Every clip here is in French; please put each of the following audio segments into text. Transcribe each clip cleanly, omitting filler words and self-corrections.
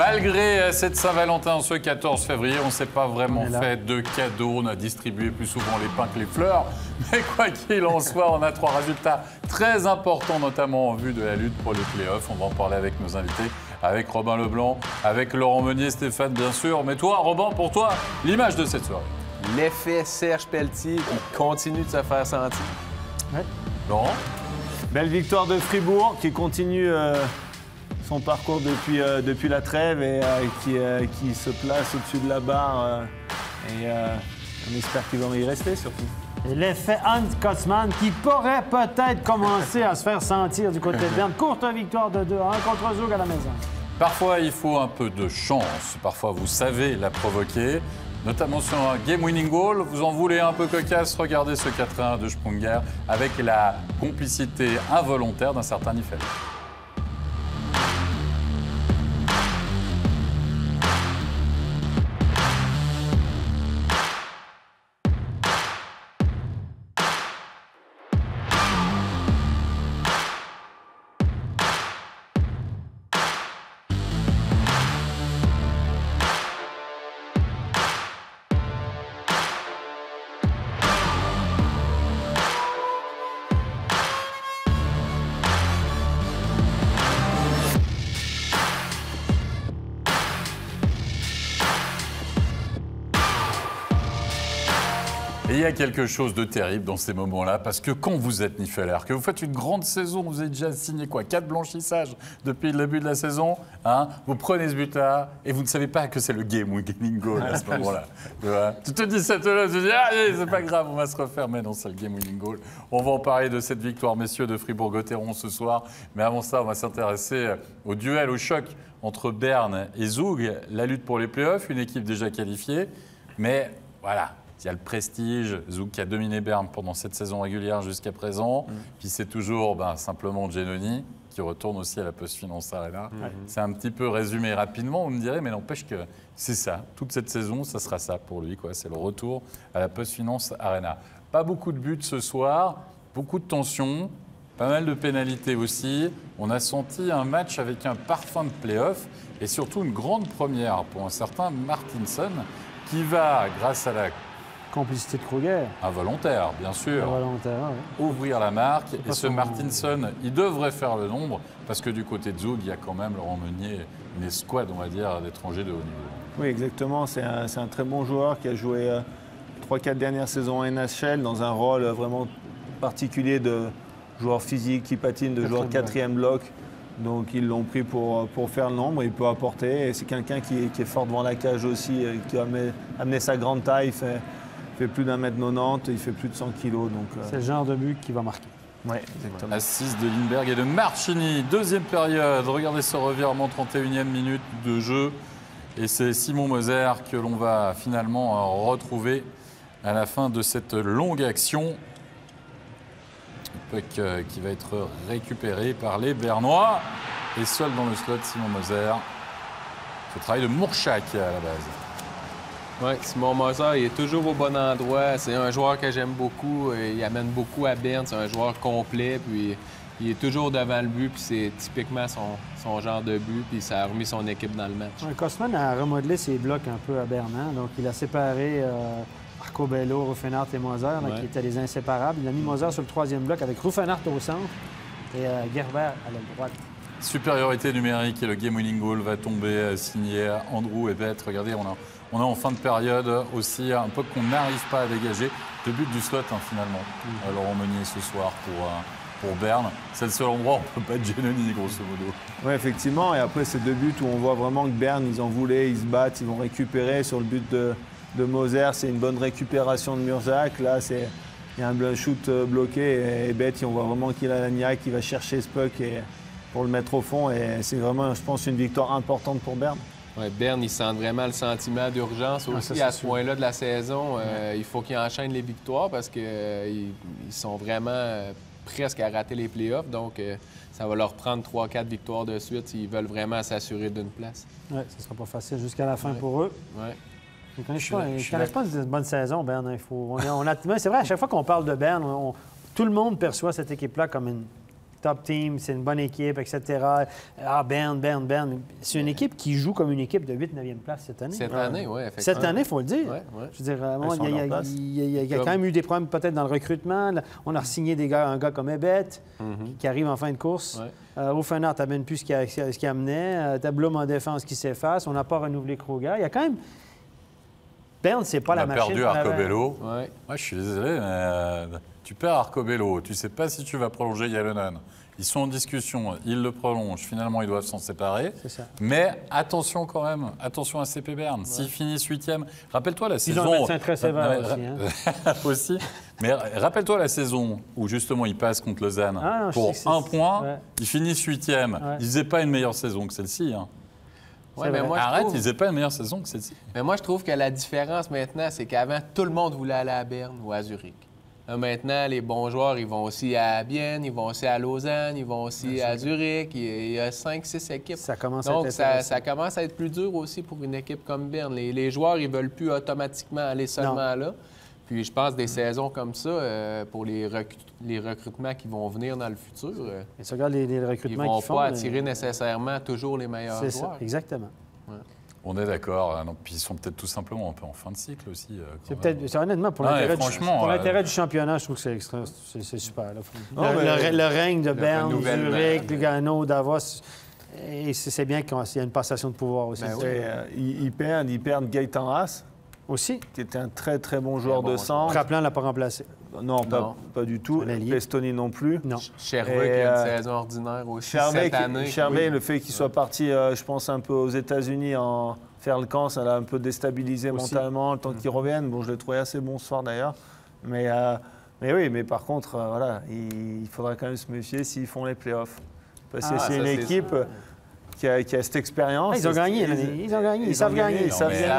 Malgré cette Saint-Valentin ce 14 février, on ne s'est pas vraiment fait de cadeaux. On a distribué plus souvent les pains que les fleurs. Mais quoi qu'il en soit, on a 3 résultats très importants, notamment en vue de la lutte pour les playoffs. On va en parler avec nos invités, avec Robin Leblanc, avec Laurent Meunier, Stéphane, bien sûr. Mais toi, Robin, pour toi, l'image de cette soirée. L'effet Serge Pelletier qui continue de se faire sentir. Ouais. Laurent? Belle victoire de Fribourg qui continue son parcours depuis la trêve et qui se place au-dessus de la barre. On espère qu'ils vont y rester surtout. Et l'effet Hans Kosman qui pourrait peut-être commencer à se faire sentir du côté de Berne. Courte victoire de 2-1 contre Zug à la maison. Parfois, il faut un peu de chance. Parfois, vous savez la provoquer. Notamment sur un game-winning goal. Vous en voulez un peu cocasse? Regardez ce 4-1 de Sprunger avec la complicité involontaire d'un certain Nifel. Et il y a quelque chose de terrible dans ces moments-là, parce que quand vous êtes Niffeler, que vous faites une grande saison, vous avez déjà signé quoi, 4 blanchissages depuis le début de la saison, hein, vous prenez ce but-là et vous ne savez pas que c'est le game-winning goal à ce moment-là. Tu te dis cette là, tu te dis ah, c'est pas grave, on va se refaire, mais non, c'est le game-winning goal. On va en parler de cette victoire, messieurs, de Fribourg-Gotteron ce soir, mais avant ça, on va s'intéresser au duel, au choc entre Berne et Zug, la lutte pour les playoffs, une équipe déjà qualifiée, mais voilà. Il y a le prestige, Zug qui a dominé Berne pendant cette saison régulière jusqu'à présent. Puis c'est toujours simplement Giannoni qui retourne aussi à la Postfinance Arena. C'est un petit peu résumé rapidement, on me dirait, mais n'empêche que c'est ça. Toute cette saison, ça sera ça pour lui. C'est le retour à la Postfinance Arena. Pas beaucoup de buts ce soir, beaucoup de tensions, pas mal de pénalités aussi. On a senti un match avec un parfum de play-off et surtout une grande première pour un certain Martinson qui va, grâce à la complicité de Kruger. Involontaire, bien sûr. Involontaire, oui. Ouvrir la marque. Et ce Martinson, il devrait faire le nombre, parce que du côté de Zug, il y a quand même, Laurent Meunier, une escouade, on va dire, d'étrangers de haut niveau. Oui, exactement. C'est un très bon joueur qui a joué 3-4 dernières saisons en NHL dans un rôle vraiment particulier de joueur physique qui patine, de joueur 4e bloc. Donc ils l'ont pris pour faire le nombre, il peut apporter. Et c'est quelqu'un qui est fort devant la cage aussi, qui a amené sa grande taille. Il fait plus d'1m90, il fait plus de 100 kilos. C'est le genre de but qui va marquer. Oui, exactement. Assise de Lindbergh et de Marchini. Deuxième période. Regardez ce revirement, 31e minute de jeu. Et c'est Simon Moser que l'on va finalement retrouver à la fin de cette longue action. Puck qui va être récupéré par les Bernois. Et seul dans le slot, Simon Moser. Ce travail de Mourchak à la base. Oui, Simon Moser, il est toujours au bon endroit. C'est un joueur que j'aime beaucoup. Il amène beaucoup à Berne. C'est un joueur complet. Puis il est toujours devant le but. Puis c'est typiquement son genre de but. Puis ça a remis son équipe dans le match. Kosman a remodelé ses blocs un peu à Berne. Hein? Donc il a séparé Marco Bello, Ruffenhardt et Moser, qui étaient les inséparables. Il a mis Moser sur le 3e bloc avec Ruffenhardt au centre et Gerber à la droite. Supériorité numérique et le game-winning goal va tomber signé Andrew et Bett. Regardez, on a en fin de période aussi un peu qu'on n'arrive pas à dégager. Le but du slot, finalement. Laurent Meunier ce soir pour Berne. C'est le seul endroit où on ne peut pas être Giannoni, grosso modo. Oui, effectivement. Et après, ces 2 buts où on voit vraiment que Berne, ils en voulaient, ils se battent, ils vont récupérer. Sur le but de Moser, c'est une bonne récupération de Murzak. Là, il y a un shoot bloqué. Et Bett, on voit vraiment qu'il a la niaque, qui va chercher ce puck pour le mettre au fond. Et c'est vraiment, je pense, une victoire importante pour Berne. Ouais, Berne, il sent vraiment le sentiment d'urgence aussi à ce point-là de la saison. Il faut qu'ils enchaînent les victoires parce qu'ils sont vraiment presque à rater les playoffs. Donc, ça va leur prendre 3-4 victoires de suite s'ils veulent vraiment s'assurer d'une place. Oui, ce ne sera pas facile jusqu'à la fin pour eux. Ouais. Ils ne connaissent pas une bonne saison, Berne. C'est vrai, à chaque fois qu'on parle de Berne, tout le monde perçoit cette équipe-là comme top team, c'est une bonne équipe, etc. Ah, Bern. C'est une équipe qui joue comme une équipe de 8e-9e place cette année. Cette année, oui, effectivement. Cette année, il faut le dire. Ouais. Je veux dire, il y a quand même eu des problèmes peut-être dans le recrutement. On a signé un gars comme Ebet, qui arrive en fin de course. Ruffenhardt n'amène plus ce qu'il amenait. T'as Blum en défense qui s'efface. On n'a pas renouvelé Kruger. Il y a quand même... Bern, c'est pas la machine. On a perdu Arcobello. Ouais. Moi, je suis désolé, mais tu perds Arcobello. Tu ne sais pas si tu vas prolonger Yalonen. Ils sont en discussion, ils le prolongent. Finalement, ils doivent s'en séparer. C'est ça. Mais attention quand même, attention à CP Bern. S'ils finissent 8e, rappelle-toi la saison... Ils ont un médecin très sévère aussi. Aussi. Mais rappelle-toi la saison où justement ils passent contre Lausanne pour 1 point. Ouais. Ils finissent 8e. Ouais. Ils faisaient pas une meilleure saison que celle-ci. Hein. Ouais, mais moi, Arrête, ils faisaient pas une meilleure saison que celle-ci. Mais moi, je trouve que la différence maintenant, c'est qu'avant, tout le monde voulait aller à Berne ou à Zurich. Là, maintenant, les bons joueurs, ils vont aussi à Bienne, ils vont aussi à Lausanne, ils vont aussi à Zurich. Il y a 5-6 équipes. Ça commence Donc, à être ça commence à être plus dur aussi pour une équipe comme Berne. Les joueurs, ils veulent plus automatiquement aller seulement là. Puis je pense des saisons comme ça, pour les recrutements qui vont venir dans le futur, Et tu regardes les recrutements ils vont qu'ils font. pas attirer nécessairement toujours les meilleurs C'est joueurs. ça, exactement. On est d'accord. Puis ils sont peut-être tout simplement un peu en fin de cycle aussi. C'est peut-être, honnêtement, pour l'intérêt du championnat, je trouve que c'est extra, c'est super. Là. Le règne de Berne, Zurich, Lugano, Davos, et c'est bien qu'il y a une passation de pouvoir aussi. Ils perdent Gaëtan Haas, aussi, qui était un très, très bon joueur de centre. Rappelant ne l'a pas remplacé. Non, pas du tout. Pestoni non plus. Non. Sherbrooke qui a une saison ordinaire aussi cette année. Sherbrooke, le fait qu'il soit parti, je pense, un peu aux États-Unis en faire le camp, ça l'a un peu déstabilisé mentalement, le temps qu'il revienne. Bon, je l'ai trouvé assez bon ce soir d'ailleurs. Mais oui, mais par contre, voilà, il faudra quand même se méfier s'ils font les playoffs. Parce que c'est une équipe qui a cette expérience. Ils ont gagné. Ils savent gagner.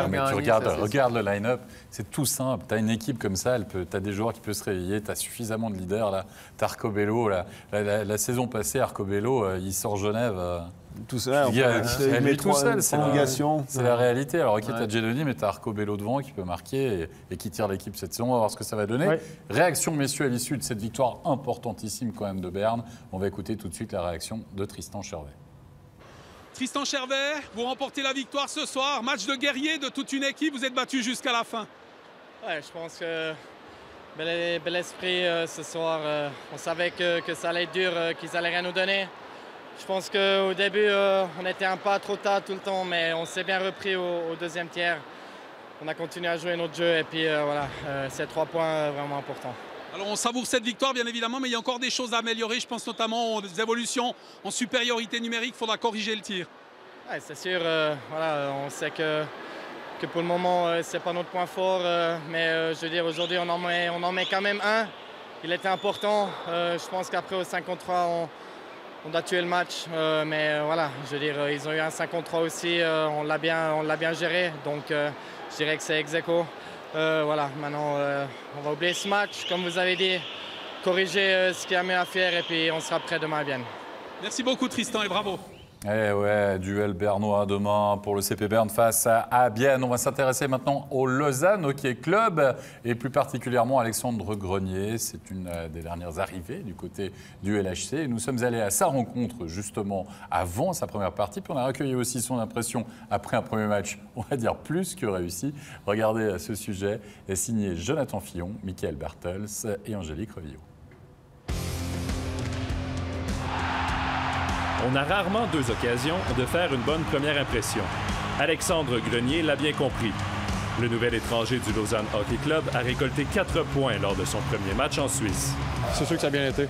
Mais tu regarde le line-up, c'est tout simple. Tu as une équipe comme ça, tu as des joueurs qui peuvent se réveiller, tu as suffisamment de leaders. Tu as Arcobello. La saison passée, Arcobello, il sort Genève. Tout ça, il met tout seul. C'est la réalité. Alors, ok, tu as Giannoni, mais tu as Arcobello devant qui peut marquer et qui tire l'équipe cette saison. On va voir ce que ça va donner. Ouais. Réaction, messieurs, à l'issue de cette victoire importantissime quand même de Berne. On va écouter tout de suite la réaction de Tristan Chervet. Tristan Chervet, vous remportez la victoire ce soir. Match de guerrier de toute une équipe. Vous êtes battu jusqu'à la fin. Ouais, je pense que bel esprit ce soir. On savait que ça allait être dur, qu'ils allaient rien nous donner. Je pense qu'au début, on était un pas trop tard tout le temps, mais on s'est bien repris au deuxième tiers. On a continué à jouer notre jeu et puis voilà, c'est 3 points vraiment importants. Alors on savoure cette victoire bien évidemment, mais il y a encore des choses à améliorer. Je pense notamment aux évolutions en supériorité numérique. Il faudra corriger le tir. Ouais, c'est sûr, voilà, on sait que pour le moment, c'est pas notre point fort. Mais je veux dire, aujourd'hui, on en met quand même un. Il était important. Je pense qu'après au 5-3, on a tué le match. Mais voilà, je veux dire, ils ont eu un 5-3 aussi. On l'a bien géré. Donc je dirais que c'est ex-aequo. Voilà, maintenant, on va oublier ce match, comme vous avez dit, corriger ce qu'il y a mieux à faire et puis on sera prêt demain à Bienne. Merci beaucoup Tristan et bravo. Eh ouais, duel bernois demain pour le CP Berne face à Bienne. On va s'intéresser maintenant au Lausanne Hockey Club et plus particulièrement Alexandre Grenier. C'est une des dernières arrivées du côté du LHC. Nous sommes allés à sa rencontre justement avant sa première partie. Puis on a recueilli aussi son impression après un premier match, on va dire plus que réussi. Regardez à ce sujet, est signé Jonathan Fillon, Michael Bartels et Angélique Revillot. On a rarement 2 occasions de faire une bonne première impression. Alexandre Grenier l'a bien compris. Le nouvel étranger du Lausanne Hockey Club a récolté 4 points lors de son premier match en Suisse. C'est sûr que ça a bien été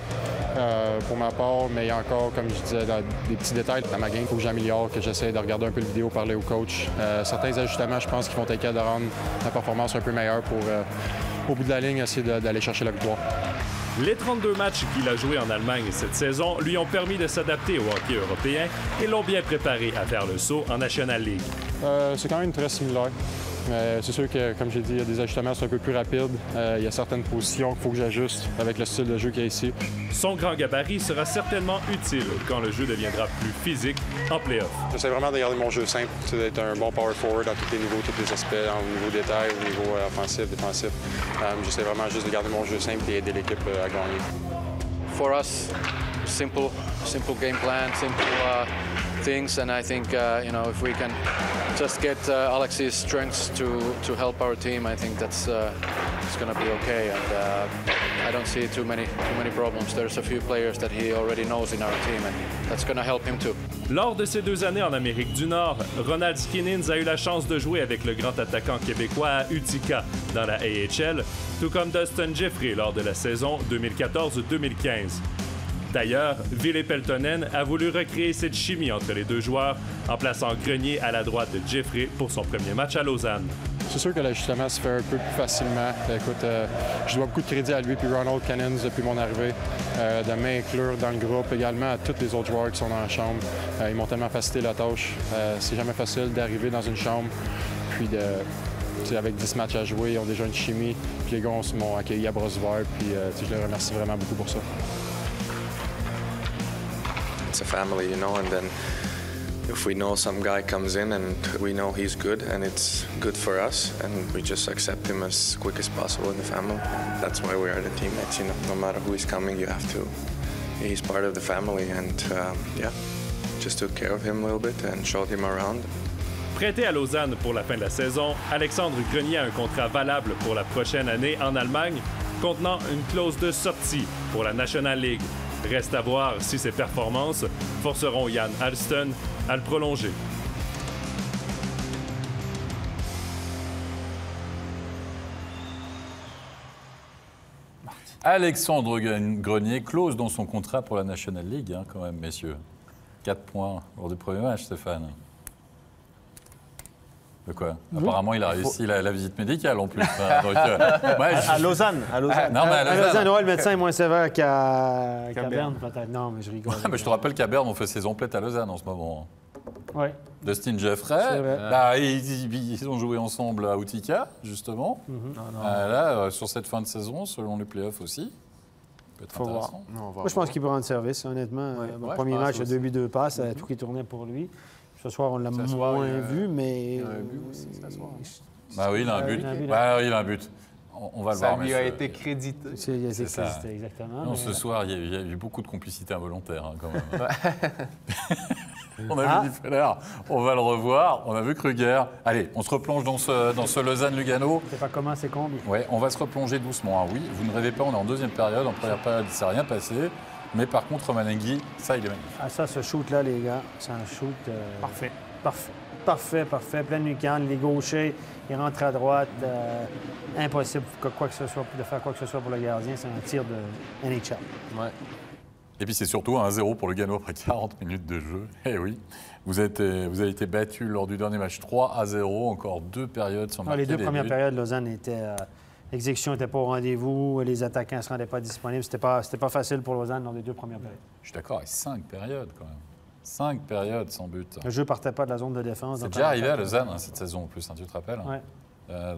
pour ma part, mais il y a encore, comme je disais, des petits détails dans ma game. Il faut que j'améliore, que j'essaie de regarder un peu la vidéo, parler au coach. Certains ajustements, je pense, qui vont être capables de rendre la performance un peu meilleure pour, au bout de la ligne, essayer d'aller chercher la victoire. Les 32 matchs qu'il a joués en Allemagne cette saison lui ont permis de s'adapter au hockey européen et l'ont bien préparé à faire le saut en National League. C'est quand même très similaire. C'est sûr que, comme j'ai dit, il y a des ajustements, c'est un peu plus rapide. Il y a certaines positions qu'il faut que j'ajuste avec le style de jeu qu'il y a ici. Son grand gabarit sera certainement utile quand le jeu deviendra plus physique en play-off. J'essaie vraiment de garder mon jeu simple, d'être un bon power forward dans tous les niveaux, tous les aspects, au niveau détail, au niveau offensif, défensif. J'essaie vraiment juste de garder mon jeu simple et aider l'équipe à gagner. For us, simple game plan, simple things, and I think if we can just get Alex's strengths to help our team, I think that's it's going to be okay. And I don't see too many problems. There's a few players that he already knows in our team, and that's going to help him too. Lors de ses 2 années en Amérique du Nord, Ronald Skinins a eu la chance de jouer avec le grand attaquant québécois à Utica dans la AHL, tout comme Dustin Jeffrey lors de la saison 2014-2015. D'ailleurs, Ville Peltonen a voulu recréer cette chimie entre les 2 joueurs en plaçant Grenier à la droite de Jeffrey pour son premier match à Lausanne. C'est sûr que l'ajustement se fait un peu plus facilement. Écoute, je dois beaucoup de crédit à lui puis Ronald Cannons depuis mon arrivée, de m'inclure dans le groupe, également à tous les autres joueurs qui sont dans la chambre. Ils m'ont tellement facilité la tâche. C'est jamais facile d'arriver dans une chambre, puis avec 10 matchs à jouer, ils ont déjà une chimie. Puis les gars m'ont accueilli à bras ouverts, puis je les remercie vraiment beaucoup pour ça. It's a family, and then if we know some guy comes in and we know he's good and it's good for us, and we just accept him as quick as possible in the family. That's why we are the teammates, no matter who is coming, you have to, he's part of the family, and just took care of him a little bit and showed him around. Prêté à Lausanne pour la fin de la saison, Alexandre Grenier a un contrat valable pour la prochaine année en Allemagne, contenant une clause de sortie pour la National League. Reste à voir si ses performances forceront Jan Alston à le prolonger. Alexandre Grenier close dans son contrat pour la National League, quand même, messieurs. 4 points lors du premier match, Stéphane. De quoi? Apparemment, il a réussi la visite médicale en plus. À Lausanne. Non, mais à Lausanne, le médecin est moins sévère qu'à Berne, peut-être. Non, mais je rigole. Mais je te rappelle qu'à Berne, on fait ses emplettes à Lausanne en ce moment. Oui. Dustin Jeffrey, là, ils ont joué ensemble à Utica, justement. Là, sur cette fin de saison, selon les playoffs aussi. Faut voir. Moi, je pense qu'il peut rendre service, honnêtement. Mon premier match, 2 buts, 2 passes, tout qui tournait pour lui. Ce soir, on l'a moins vu, mais... Il a un but aussi, ce soir. Ah oui, il a un but. Il a un but. On va le voir. Ça lui a été crédité. C'est ça, exactement. Non, ce soir, il y a eu beaucoup de complicité involontaire, quand même. On a vu Nifeler, on va le revoir. On a vu Kruger. Allez, on se replonge dans ce Lausanne-Lugano. Je ne sais pas comment, c'est combien. Oui, on va se replonger doucement. Oui, vous ne rêvez pas, on est en deuxième période. En première période, il ne s'est rien passé. Mais par contre, Manenghi, ça, il est magnifique. Ça, ce shoot-là, les gars, c'est un shoot... Parfait. Plein lucarne, les gauchers, il rentre à droite. Impossible de faire quoi que ce soit pour le gardien. C'est un tir de NHL. Ouais. Et puis c'est surtout 1-0 pour Lugano après 40 minutes de jeu. Eh oui, vous avez été battu lors du dernier match 3-0, encore 2 périodes sans marquer. Les 2 premières périodes, Lausanne était... L'exécution n'était pas au rendez-vous, les attaquants ne se rendaient pas disponibles. C'était pas facile pour Lausanne dans les 2 premières périodes. Je suis d'accord, avec 5 périodes quand même. 5 périodes sans but. Le jeu ne partait pas de la zone de défense. C'est déjà arrivé à Lausanne cette saison en plus, tu te rappelles? Oui.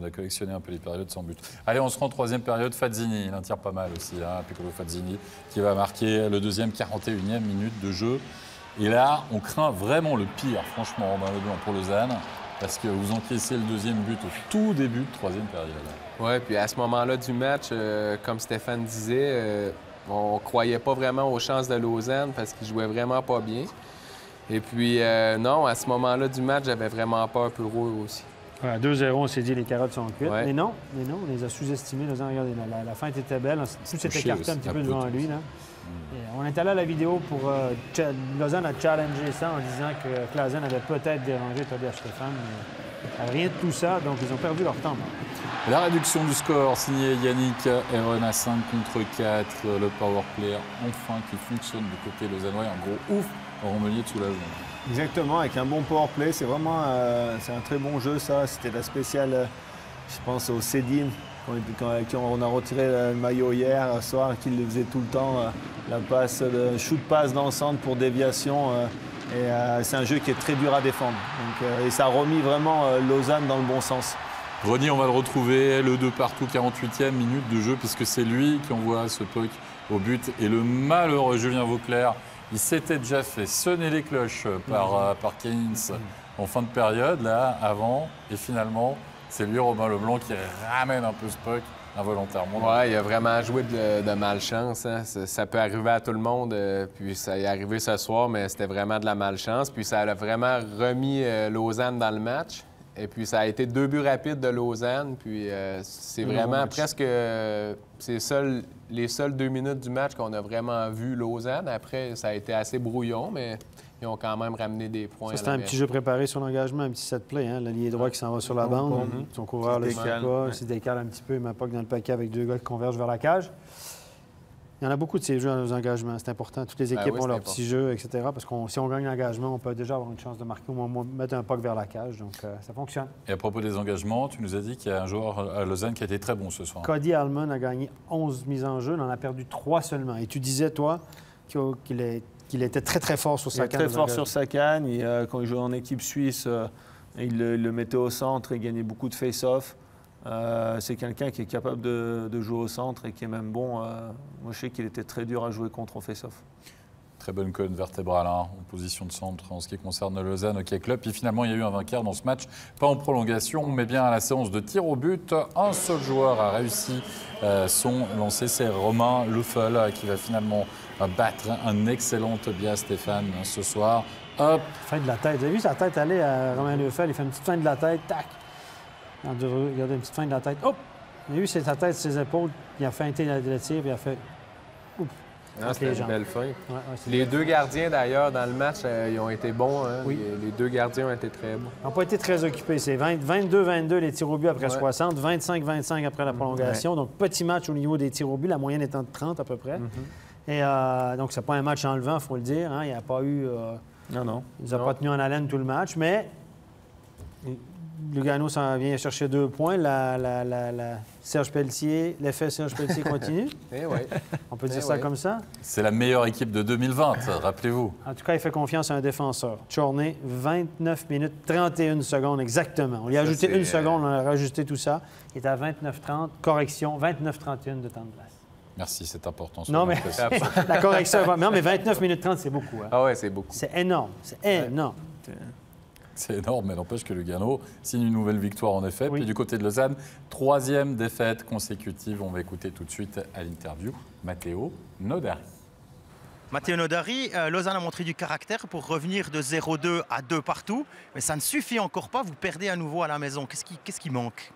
De collectionner un peu les périodes sans but. Allez, on se rend 3e période. Fazzini, il en tire pas mal aussi, Piccolo Fazzini, qui va marquer le 2e 41e minute de jeu. Et là, on craint vraiment le pire, franchement, pour Lausanne, parce que vous encaissez le 2e but au tout début de 3e période. Oui, puis à ce moment-là du match, comme Stéphane disait, on ne croyait pas vraiment aux chances de Lausanne parce qu'ils jouaient vraiment pas bien. Et puis, non, à ce moment-là du match, j'avais vraiment peur pour eux aussi. À 2-0, on s'est dit les carottes sont cuites. Ouais. Mais non, on les a sous-estimés. Regardez, la fin était belle. Tout s'était écarté un petit peu devant lui. Là. On est allé à la vidéo pour... Lausanne a challengé ça en disant que Clausen avait peut-être dérangé Tobias Stéphane. Mais rien de tout ça, donc ils ont perdu leur temps. La réduction du score, signé Yannick Heron à 5 contre 4. Le powerplay, enfin, qui fonctionne du côté lausannois. Un gros ouf au Rommelier de soulagement. Exactement, avec un bon powerplay. C'est vraiment c'est un très bon jeu, ça. C'était la spéciale, je pense, au Cédine, quand on a retiré le maillot hier soir, qu'il le faisait tout le temps. La passe, le shoot-pass dans le centre pour déviation. C'est un jeu qui est très dur à défendre. Donc, et ça a remis vraiment Lausanne dans le bon sens. Grenier, on va le retrouver, le 2 partout, 48e minute de jeu, puisque c'est lui qui envoie ce puck au but. Et le malheureux Julien Vauclair, il s'était déjà fait sonner les cloches par Keynes en fin de période, là, avant. Et finalement, c'est lui, Romain Leblanc, qui ramène un peu ce puck involontairement. Oui, il a vraiment joué de malchance. Hein. Ça peut arriver à tout le monde. Puis ça est arrivé ce soir, mais c'était vraiment de la malchance. Puis ça a vraiment remis Lausanne dans le match. Et puis ça a été 2 buts rapides de Lausanne. Puis c'est vraiment presque les seules 2 minutes du match qu'on a vraiment vu Lausanne. Après, ça a été assez brouillon, mais ils ont quand même ramené des points. C'était un petit jeu préparé sur l'engagement, un petit set play. Hein? L'allié droit qui s'en va sur la bande. Son coureur le suit pas. Il se décale un petit peu. Il met pas que dans le paquet avec 2 gars qui convergent vers la cage. Il y en a beaucoup de ces jeux dans nos engagements. C'est important. Toutes les équipes ont leurs petits jeux, etc. Parce que si on gagne l'engagement, on peut déjà avoir une chance de marquer ou mettre un puck vers la cage. Donc, ça fonctionne. Et à propos des engagements, tu nous as dit qu'il y a un joueur à Lausanne qui a été très bon ce soir. Cody Allman a gagné 11 mises en jeu. Il en a perdu 3 seulement. Et tu disais, toi, qu'il était très, très fort sur sa canne. Très fort sur sa canne. Quand il jouait en équipe suisse, il le mettait au centre et gagnait beaucoup de face-off. C'est quelqu'un qui est capable de jouer au centre et qui est même bon. Moi, je sais qu'il était très dur à jouer contre en face-off. Très bonne colonne vertébrale en position de centre en ce qui concerne le Lausanne Hockey Club. Puis finalement, il y a eu un vainqueur dans ce match, pas en prolongation, mais bien à la séance de tir au but. Un seul joueur a réussi son lancer, c'est Romain Leffel qui va finalement battre un excellent Tobias Stéphane ce soir. Hop. Fin de la tête. Vous avez vu sa tête aller à Romain Leffel? Il fait une petite fin de la tête, tac. Regardez une petite fin de la tête. Hop! Il a eu sa tête, ses épaules, il a feinté le tir, puis il a fait. C'était une belle fin. Les 2 gardiens, d'ailleurs, dans le match, ils ont été bons. Hein? Oui. Les 2 gardiens ont été très bons. Ils n'ont pas été très occupés. C'est 22-22 les tirs au but après 60, 25-25 après la prolongation. Donc, petit match au niveau des tirs au but, la moyenne étant de 30 à peu près. Et donc, c'est pas un match enlevant, il faut le dire. Hein? Il n'y a pas eu. Non. Il nous a pas tenu en haleine tout le match, mais. Lugano s'en vient chercher 2 points. Serge Pelletier, l'effet Serge Pelletier continue. On peut dire ça comme ça. C'est la meilleure équipe de 2020, rappelez-vous. En tout cas, il fait confiance à un défenseur. Chorney, 29 minutes 31 secondes exactement. On lui a ajouté 1 seconde, on a rajouté tout ça. Il est à 29-30, correction, 29-31 de temps de glace. Merci, c'est important. Non, mais la correction, non, mais 29 minutes 30, c'est beaucoup. Hein? Ah ouais, c'est beaucoup. C'est énorme, c'est énorme. C'est énorme, mais n'empêche que Lugano signe une nouvelle victoire en effet. Puis du côté de Lausanne, 3e défaite consécutive. On va écouter tout de suite à l'interview Matteo Nodari. Matteo Nodari, Lausanne a montré du caractère pour revenir de 0-2 à 2 partout. Mais ça ne suffit encore pas, vous perdez à nouveau à la maison. Qu'est-ce qui manque?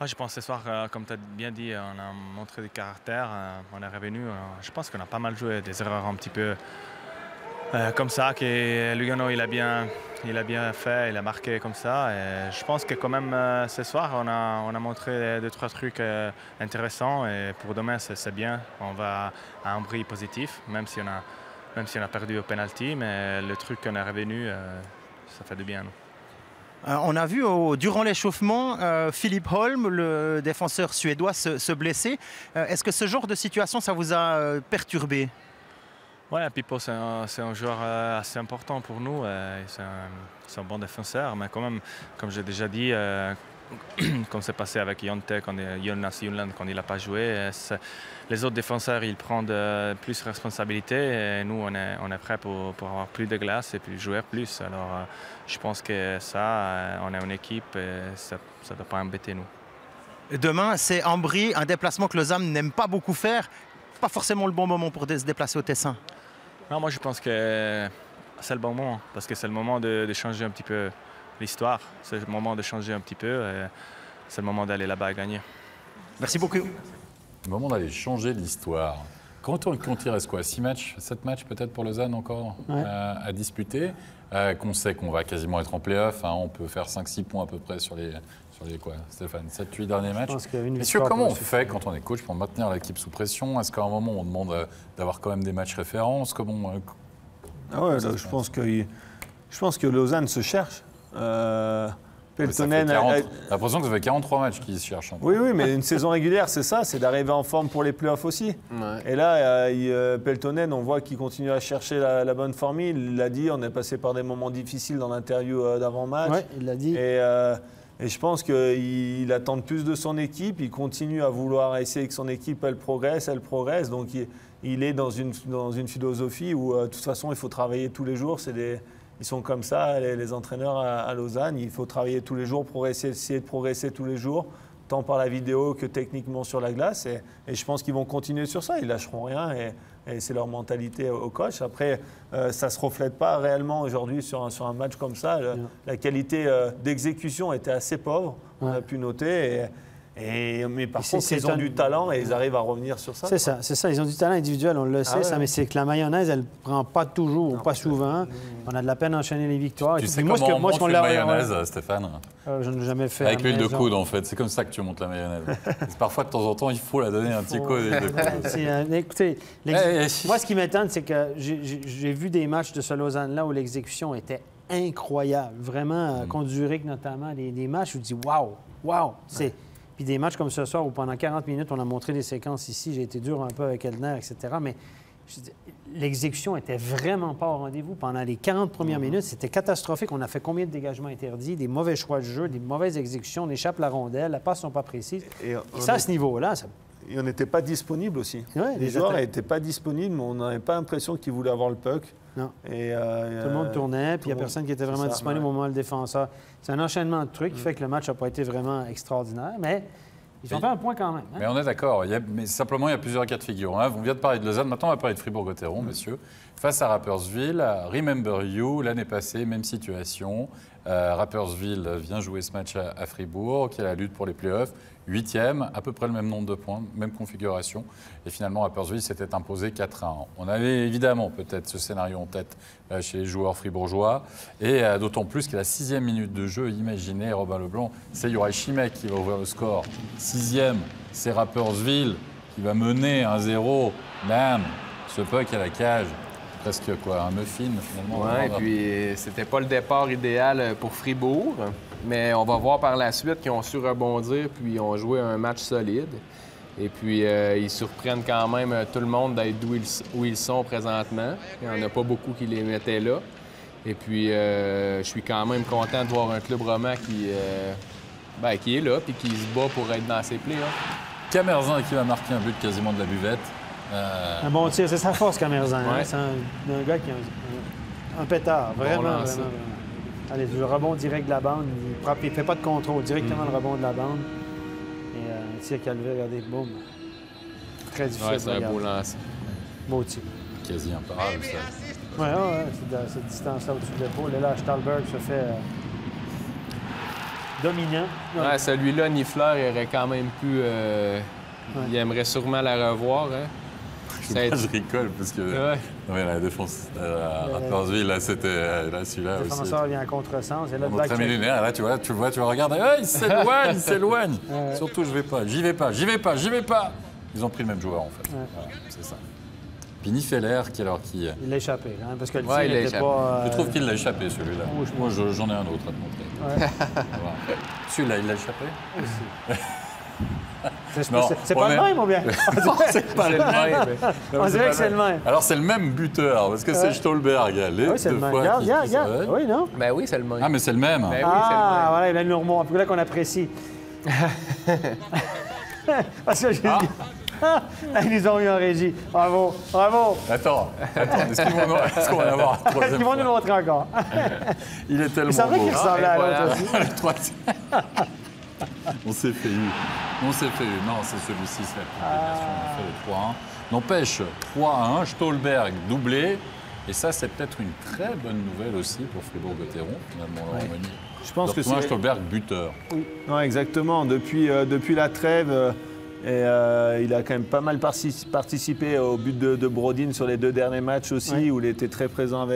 Je pense que ce soir, comme tu as bien dit, on a montré du caractère. On est revenu. Je pense qu'on a pas mal joué des erreurs un petit peu comme ça. Que Lugano, il a bien fait, il a marqué comme ça. Et je pense que quand même, ce soir, on a montré 2-3 trucs intéressants. Et pour demain, c'est bien. On va à un bruit positif, même si on a perdu au penalty. Mais le truc qu'on est revenu, ça fait du bien. On a vu durant l'échauffement Philippe Holm, le défenseur suédois, se blesser. Est-ce que ce genre de situation, ça vous a perturbé? Oui, Pipo, c'est un joueur assez important pour nous. C'est un bon défenseur, mais quand même, comme j'ai déjà dit, comme c'est passé avec Jonas Junland quand il n'a pas joué, les autres défenseurs, ils prennent plus de responsabilités et nous, on est prêts pour avoir plus de glace et puis jouer plus. Alors, je pense que ça, on est une équipe et ça ne doit pas embêter nous. Demain, c'est Ambry, un déplacement que Lausanne n'aime pas beaucoup faire. Pas forcément le bon moment pour se déplacer au Tessin. Non, moi je pense que c'est le bon moment parce que c'est le moment de changer un petit peu l'histoire. C'est le moment de changer un petit peu et c'est le moment d'aller là-bas et gagner. Merci beaucoup. Le moment d'aller changer l'histoire. Quand il reste quoi, 6 matchs, 7 matchs peut-être pour Lausanne encore à disputer, qu'on sait qu'on va quasiment être en play-off, hein, on peut faire 5-6 points à peu près sur les quoi, Stéphane, 7-8 derniers matchs. Messieurs, comment on fait quand on est coach pour maintenir l'équipe sous pression? Est-ce qu'à un moment on demande d'avoir quand même des matchs références? Je pense que Lausanne se cherche. Peltonen a l'impression que ça fait 43 matchs qu'ils se cherchent. Oui, mais une saison régulière, c'est ça, c'est d'arriver en forme pour les playoffs aussi. Ouais. Et là, Peltonen, on voit qu'il continue à chercher la bonne formule. Il l'a dit, on est passé par des moments difficiles dans l'interview d'avant-match. Oui, il l'a dit. Et je pense qu'il attend plus de son équipe. Il continue à vouloir essayer que son équipe, elle progresse. Donc, il est dans une philosophie où, de toute façon, il faut travailler tous les jours. Ils sont comme ça, les entraîneurs à Lausanne. Il faut travailler tous les jours, essayer de progresser tous les jours tant par la vidéo que techniquement sur la glace. Et je pense qu'ils vont continuer sur ça. Ils lâcheront rien et c'est leur mentalité au coach. Après, ça ne se reflète pas réellement aujourd'hui sur un match comme ça. La qualité d'exécution était assez pauvre, on a pu noter. Mais par contre, ils ont du talent et ils arrivent à revenir sur ça. C'est ça. Ils ont du talent individuel, on le sait, ça, mais c'est que la mayonnaise, elle ne prend pas toujours, pas souvent. On a de la peine à enchaîner les victoires. Tu sais comment on monte la mayonnaise, Stéphane? Je n'ai jamais fait. Avec l'huile de coude, en fait. C'est comme ça que tu montes la mayonnaise. Parfois, de temps en temps, il faut la donner un petit coup. Écoutez, moi, ce qui m'étonne, c'est que j'ai vu des matchs de ce Lausanne-là où l'exécution était incroyable. Vraiment, contre Zurich notamment, des matchs où tu dis « wow! » Puis des matchs comme ce soir où pendant 40 minutes, on a montré des séquences ici. J'ai été dur un peu avec Elner, etc. Mais l'exécution était vraiment pas au rendez-vous. Pendant les 40 premières minutes, c'était catastrophique. On a fait combien de dégagements interdits, des mauvais choix de jeu, des mauvaises exécutions. On échappe la rondelle, les passes ne sont pas précises. Et ça, à ce niveau-là... Et on n'était pas disponible aussi. Ouais, les joueurs n'étaient pas disponibles, mais on n'avait pas l'impression qu'ils voulaient avoir le puck. Non. Et, tout le monde tournait, puis il n'y a personne qui était vraiment disponible au moment où le défenseur. C'est un enchaînement de trucs qui fait que le match n'a pas été vraiment extraordinaire, mais ils ont fait un point quand même. Mais on est d'accord. Mais simplement, il y a plusieurs cas de figure. On vient de parler de Lausanne, maintenant on va parler de Fribourg-Gotteron, messieurs. Face à Rapperswil, Remember You, l'année passée, même situation. Rapperswil vient jouer ce match à Fribourg, qui est la lutte pour les playoffs. 8e, à peu près le même nombre de points, même configuration. Et finalement, Rapperswil s'était imposé 4-1. On avait évidemment peut-être ce scénario en tête chez les joueurs fribourgeois. Et d'autant plus qu'à la 6e minute de jeu, imaginez, Robin Leblanc, c'est Juraj Šimek qui va ouvrir le score. 6e, c'est Rapperswil qui va mener 1-0. Bam, ce puck à la cage. Presque quoi, un muffin finalement. Oui, et puis c'était pas le départ idéal pour Fribourg, mais on va voir par la suite qu'ils ont su rebondir puis ils ont joué un match solide. Et puis ils surprennent quand même tout le monde d'être où ils sont présentement. Il n'y en a pas beaucoup qui les mettaient là. Et puis je suis quand même content de voir un club roman qui est là puis qui se bat pour être dans ses playoffs. Camerzin qui va marquer un but quasiment de la buvette. Un bon tir, c'est sa force, Camerzin. Ouais. C'est un gars qui a un pétard, vraiment. Allez, le rebond direct de la bande, il ne fait pas de contrôle, directement le rebond de la bande. Et un tir calvé, regardez, boum. Très difficile. Ouais, c'est un beau lancer. Beau tir. Quasi imparable, ça. Oui, c'est de cette distance-là au-dessus de l'épaule. Et là, Stahlberg se fait dominant. Ouais, celui-là, Niffler, il aurait quand même pu... Il aimerait sûrement la revoir, hein. Je rigole parce que la défense à Rapperswil, là, c'était celui-là aussi. Le défenseur vient en contresens. Et là, très millénaire. Là, tu vois, regardes. Il s'éloigne, il s'éloigne. Surtout, j'y vais pas. Ils ont pris le même joueur, en fait. Voilà, c'est ça. Puis Niffeler, qui... Il l'a échappé, hein, parce que le tir n'était pas... Je trouve qu'il l'a échappé, celui-là. Moi, j'en ai un autre à te montrer. Ouais. Voilà. Celui-là, il l'a échappé aussi. C'est pas le même, ou bien? Non, c'est pas le même. On dirait que c'est le même. Alors, c'est le même buteur, parce que c'est Stolberg. Oui, c'est le même. Regarde. Oui, non? Ben oui, c'est le même. Ah, mais c'est le même. Ben oui, c'est le même. Voilà, il a nous remonter. C'est là qu'on apprécie. Parce que j'ai dit... Ils nous ont eu en régie. Bravo. Attends. Est-ce qu'on va l'avoir un troisième? Ils vont nous le montrer encore. Il est tellement beau. C'est vrai qu'il ressemblait à l'autre aussi. Le troisième. On s'est fait eu. Non, c'est celui-ci, c'est la prolongation. On a fait le 3-1. N'empêche, 3-1, Stolberg doublé. Et ça, c'est peut-être une très bonne nouvelle aussi pour Fribourg-Gotteron, finalement, Laurent Meunier. Je pense que c'est Stolberg buteur. Oui. Non, exactement. Depuis la trêve, il a quand même pas mal participé au but de Brodin sur les 2 derniers matchs aussi, où il était très présent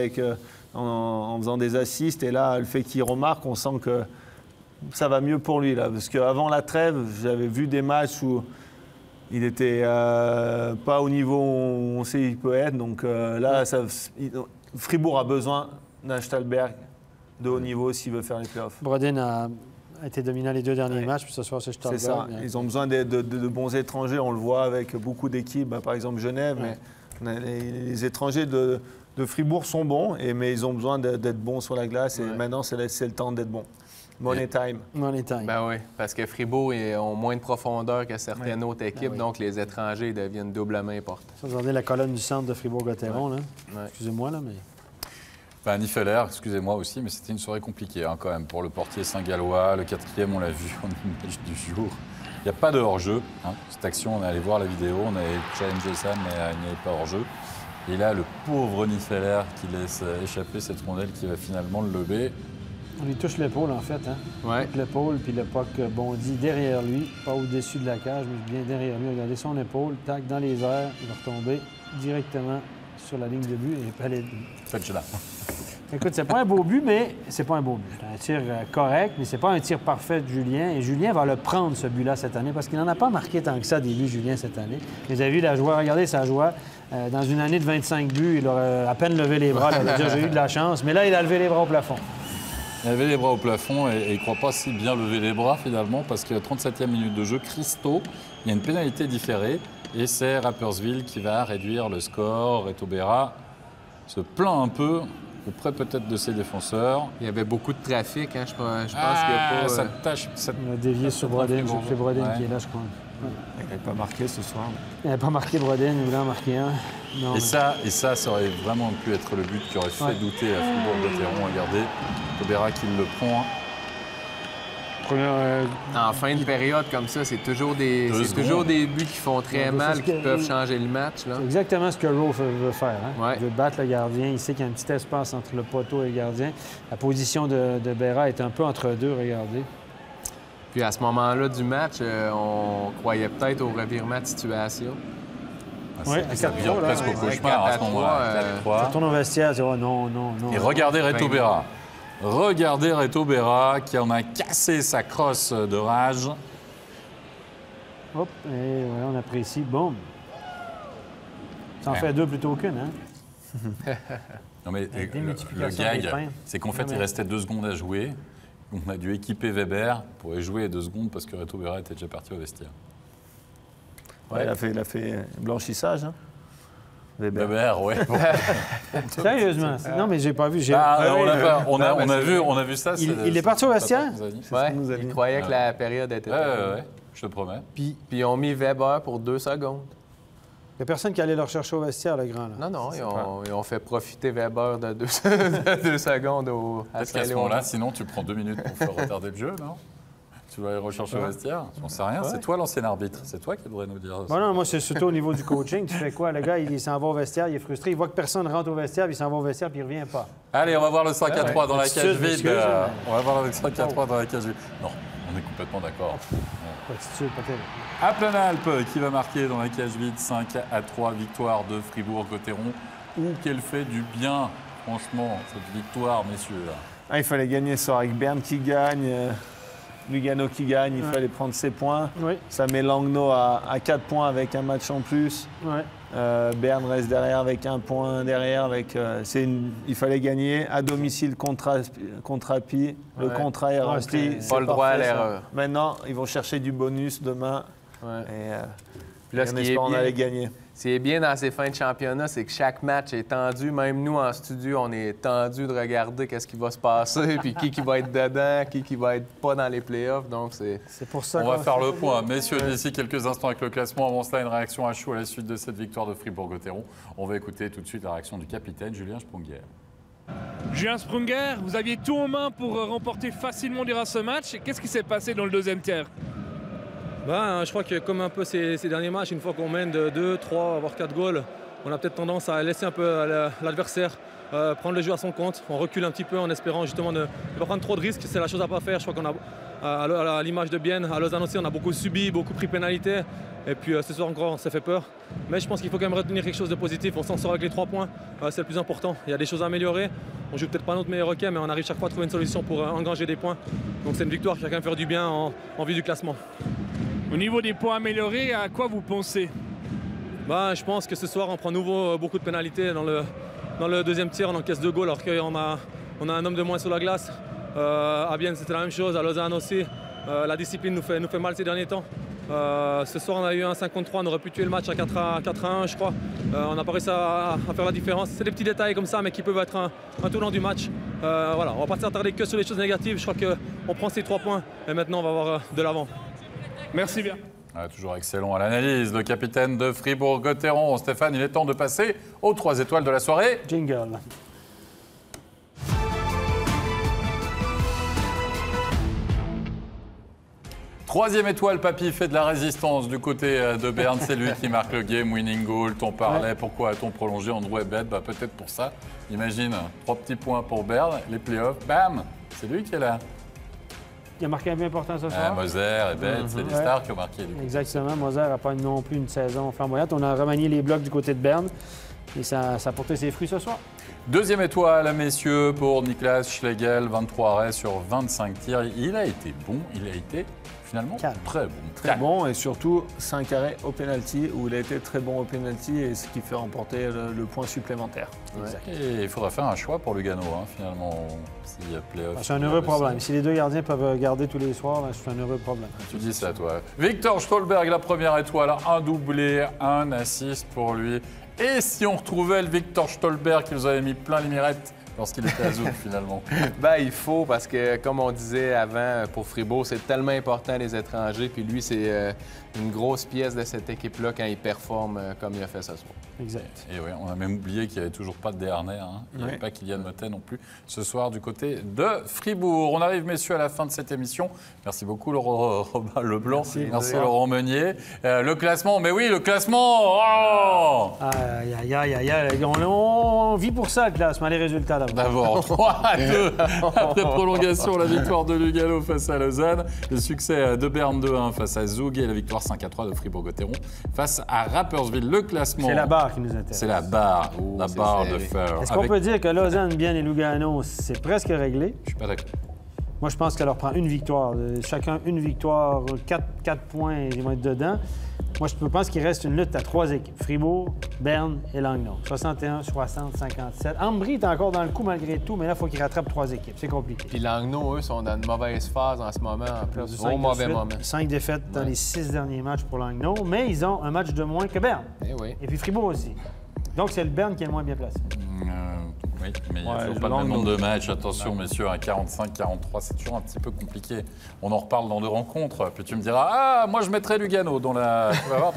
en faisant des assists. Et là, le fait qu'il remarque, on sent que ça va mieux pour lui, là. Parce qu'avant la trêve, j'avais vu des matchs où il n'était pas au niveau où on sait qu'il peut être. Donc là, Fribourg a besoin d'un Stahlberg de haut niveau s'il veut faire les playoffs. Brodin a été dominant les 2 derniers matchs, puis ce soir, c'est Stahlberg. C'est ça. Ils ont besoin de bons étrangers. On le voit avec beaucoup d'équipes, par exemple Genève. Mais les étrangers de Fribourg sont bons, mais ils ont besoin d'être bons sur la glace. Et maintenant, c'est le temps d'être bon. Money time. Ben oui, parce que Fribourg ont moins de profondeur que certaines autres équipes, donc les étrangers deviennent doublement importants. Regardez la colonne du centre de Fribourg-Gotteron, là. Excusez-moi, là, mais... Niffeler, excusez-moi aussi, mais c'était une soirée compliquée quand même pour le portier saint-gallois. Le 4e, on l'a vu en image du jour. Il n'y a pas de hors-jeu. Cette action, on est allé voir la vidéo, on avait challengé ça, mais il n'y avait pas hors-jeu. Et là, le pauvre Niffeler qui laisse échapper cette rondelle qui va finalement le lever. On lui touche l'épaule, en fait. Ouais. L'épaule, puis le puck bondit derrière lui, pas au-dessus de la cage, mais bien derrière lui. Regardez son épaule, tac, dans les airs, il va retomber directement sur la ligne de but et palais. Touchdown. Écoute, c'est pas un beau but, mais c'est pas un beau but. C'est un tir correct, mais c'est pas un tir parfait de Julien. Et Julien va le prendre, ce but-là, cette année, parce qu'il n'en a pas marqué tant que ça des buts, Julien, cette année. Vous avez vu la joie, regardez sa joie. Dans une année de 25 buts, il aurait à peine levé les bras. Il a déjà j'ai eu de la chance, mais là, il a levé les bras au plafond. Il a levé les bras au plafond et il ne croit pas si bien lever les bras, finalement, parce que 37e minute de jeu, Christo, il y a une pénalité différée. Et c'est Rapperswil qui va réduire le score. Reto Berra se plaint un peu auprès peut-être de ses défenseurs. Il y avait beaucoup de trafic, je pense qu'il n'y a pas... Ça tâche... On a dévié sur Brodin, c'est Brodin qui est là, je crois. Il n'avait pas marqué ce soir. Il n'avait pas marqué Brodin, il voulait en marquer un. Non, et ça aurait vraiment pu être le but qui aurait fait douter à Fribourg-Gotteron. Regardez, Reto Berra qui le prend. En fin de période comme ça, c'est toujours des buts qui font très mal, qui peuvent changer le match. C'est exactement ce que Rowe veut faire. Il veut battre le gardien. Il sait qu'il y a un petit espace entre le poteau et le gardien. La position de Berra est un peu entre deux, regardez. Puis à ce moment-là du match, on croyait peut-être au revirement de situation. Oui, ça vient presque au cauchemar à ce moment-là. Ça tourne au vestiaire, oh non. Et regardez Reto Berra. Regardez Reto Berra qui en a cassé sa crosse de rage. Hop, et on apprécie. Boum. Ça en fait deux plutôt qu'une, Non, mais le gag, c'est qu'en fait, il restait 2 secondes à jouer. On a dû équiper Weber pour y jouer 2 secondes parce que Reto Berra était déjà parti au vestiaire. Ouais, il a fait blanchissage. Weber, oui. Sérieusement? Non, mais j'ai pas vu. On a vu ça. Il est parti au vestiaire? Il croyait que la période était... Oui, je te promets. Puis ils ont mis Weber pour 2 secondes. Il n'y a personne qui allait le rechercher au vestiaire, le grand. Là. Non, ils ont fait profiter Weber de 2 secondes à ce moment-là, sinon tu prends 2 minutes pour faire retarder le jeu, non? Tu vas aller rechercher au vestiaire? J'en sais rien. C'est toi l'ancien arbitre. C'est toi qui devrais nous dire ça. Non, moi, c'est surtout au niveau du coaching. Tu fais quoi? Le gars, il s'en va au vestiaire, il est frustré. Il voit que personne rentre au vestiaire, puis il s'en va au vestiaire, puis il revient pas. Allez, on va voir le 5-3 dans la cage vide. On va voir le 5-3 dans la cage vide. Non, on est complètement d'accord. Aplenalp qui va marquer dans la cage vide 5-3, victoire de Fribourg-Gotteron. Qu'elle fait du bien, franchement, cette victoire, messieurs. Il fallait gagner ça avec Berne qui gagne. Lugano qui gagne, il fallait prendre ses points. Ça met Langnau à 4 points avec un match en plus. Berne reste derrière avec 1 point derrière. Il fallait gagner à domicile contre Appy. Le contrat est rempli. Pas le droit à l'erreur. Maintenant, ils vont chercher du bonus demain. Et là, on allait gagner. Ce qui est bien dans ces fins de championnat, c'est que chaque match est tendu. Même nous, en studio, on est tendu de regarder qu'est-ce qui va se passer, puis qui va être dedans, qui va être pas dans les playoffs. Donc, c'est pour ça qu'on va faire le point. Messieurs, d'ici quelques instants avec le classement. Avant cela, une réaction à chaud à la suite de cette victoire de Fribourg-Gotteron. On va écouter tout de suite la réaction du capitaine, Julien Sprunger. Julien Sprunger, vous aviez tout en main pour remporter facilement durant ce match. Qu'est-ce qui s'est passé dans le deuxième tiers? Je crois que comme un peu ces derniers matchs, une fois qu'on mène de 2, 3, voire 4 goals, on a peut-être tendance à laisser un peu l'adversaire prendre le jeu à son compte. On recule un petit peu en espérant justement ne pas prendre trop de risques. C'est la chose à ne pas faire. Je crois qu'on a, à l'image de Bienne, à Lausanne aussi, on a beaucoup subi, beaucoup pris pénalité. Et puis ce soir encore, on s'est fait peur. Mais je pense qu'il faut quand même retenir quelque chose de positif. On s'en sort avec les 3 points, c'est le plus important. Il y a des choses à améliorer. On joue peut-être pas notre meilleur hockey, mais on arrive chaque fois à trouver une solution pour engranger des points. Donc c'est une victoire qui va quand même faire du bien en vue du classement. Au niveau des points améliorés, à quoi vous pensez? Je pense que ce soir, on prend nouveau beaucoup de pénalités. Dans le deuxième tiers, on encaisse 2 goals alors qu'on a un homme de moins sur la glace. À Bienne, c'était la même chose. À Lausanne aussi. La discipline nous fait mal ces derniers temps. Ce soir, on a eu un 5-3. On aurait pu tuer le match à 4-1, je crois. On n'a pas réussi à faire la différence. C'est des petits détails comme ça, mais qui peuvent être un tournant du match. Voilà, on va pas s'attarder que sur les choses négatives. Je crois qu'on prend ces 3 points et maintenant, on va avoir de l'avant. Merci bien. Toujours excellent à l'analyse, le capitaine de Fribourg-Gotteron. Stéphane, il est temps de passer aux 3 étoiles de la soirée. Jingle. Troisième étoile, Papy fait de la résistance du côté de Berne. C'est lui qui marque le game winning goal. T'en parlais. Pourquoi a-t-on prolongé Andrew Ebet? Peut-être pour ça. Imagine, 3 petits points pour Berne, les playoffs. Bam! C'est lui qui est là. Il a marqué un but important ce soir. Moser, Ebet, c'est des stars qui ont marqué. Exactement. Moser n'a pas non plus une saison flamboyante. On a remanié les blocs du côté de Berne et ça a porté ses fruits ce soir. Deuxième étoile, messieurs, pour Niklas Schlegel, 23 arrêts sur 25 tirs. Il a été bon, il a été finalement très bon. Très bon et surtout 5 arrêts au penalty où il a été très bon au penalty et ce qui fait remporter le point supplémentaire. Ouais. Et il faudra faire un choix pour Lugano, finalement, s'il y a play-off. C'est un heureux problème. Si les deux gardiens peuvent garder tous les soirs, c'est un heureux problème. Tu dis ça, toi. Victor Stolberg, la première étoile, un doublé, un assist pour lui. Et si on retrouvait le Victor Stolberg qui nous avait mis plein les mirettes lorsqu'il était à Zouk, finalement? Il faut, parce que, comme on disait avant, pour Fribourg, c'est tellement important les étrangers. Puis lui, c'est une grosse pièce de cette équipe-là quand il performe comme il a fait ce soir. Exact. Et oui, on a même oublié qu'il n'y avait toujours pas de Dernay. Il n'y avait pas Kylian Motet non plus ce soir du côté de Fribourg. On arrive, messieurs, à la fin de cette émission. Merci beaucoup, Laurent Robin Leblanc. Merci Laurent Meunier. Le classement, mais oui, le classement! Oh! On vit pour ça, le classement, les résultats d'abord. 3-2 après prolongation, la victoire de Lugano face à Lausanne, le succès de Berne 2-1 face à Zoug et la victoire 5-3 de Fribourg-Gotteron face à Rapperswil. Le classement. C'est la barre qui nous intéresse. C'est la barre de fer. Est-ce qu'on peut dire que Lausanne, Bienne et Lugano, c'est presque réglé? Je suis pas d'accord. Moi, je pense qu'elle leur prend une victoire. Chacun une victoire, 4 points, ils vont être dedans. Moi, je pense qu'il reste une lutte à 3 équipes. Fribourg, Berne et Langnau. 61, 60, 57. Ambry est encore dans le coup malgré tout, mais là, il faut qu'il rattrape 3 équipes. C'est compliqué. Puis Langnau, eux, sont dans une mauvaise phase en ce moment. Un mauvais moment. 5 défaites dans les 6 derniers matchs pour Langnau, mais ils ont un match de moins que Berne. Et puis Fribourg aussi. Donc, c'est le Berne qui est le moins bien placé. Oui, mais il n'y a toujours pas le même nombre de matchs. Attention, messieurs, à 45-43, c'est toujours un petit peu compliqué. On en reparle dans 2 rencontres. Puis tu me diras, moi, je mettrais Lugano dans la... Tu vas voir,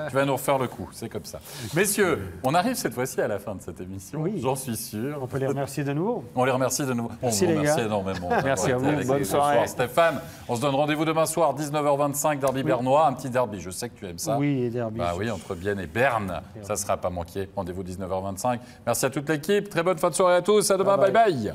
tu vas nous refaire le coup. C'est comme ça. Messieurs, on arrive cette fois-ci à la fin de cette émission. Oui. J'en suis sûr. On peut les remercier de nouveau. On les remercie de nouveau. Merci, on vous remercie énormément. Merci à vous. Bonne soirée. Stéphane, on se donne rendez-vous demain soir, 19h25, derby bernois. Un petit derby. Je sais que tu aimes ça. Oui, et derby. Oui, entre Bienne et Berne. Ça ne sera pas manqué. Rendez-vous 19h25. Merci à toute l'équipe. Très bonne fin de soirée à tous. À demain. Bye bye.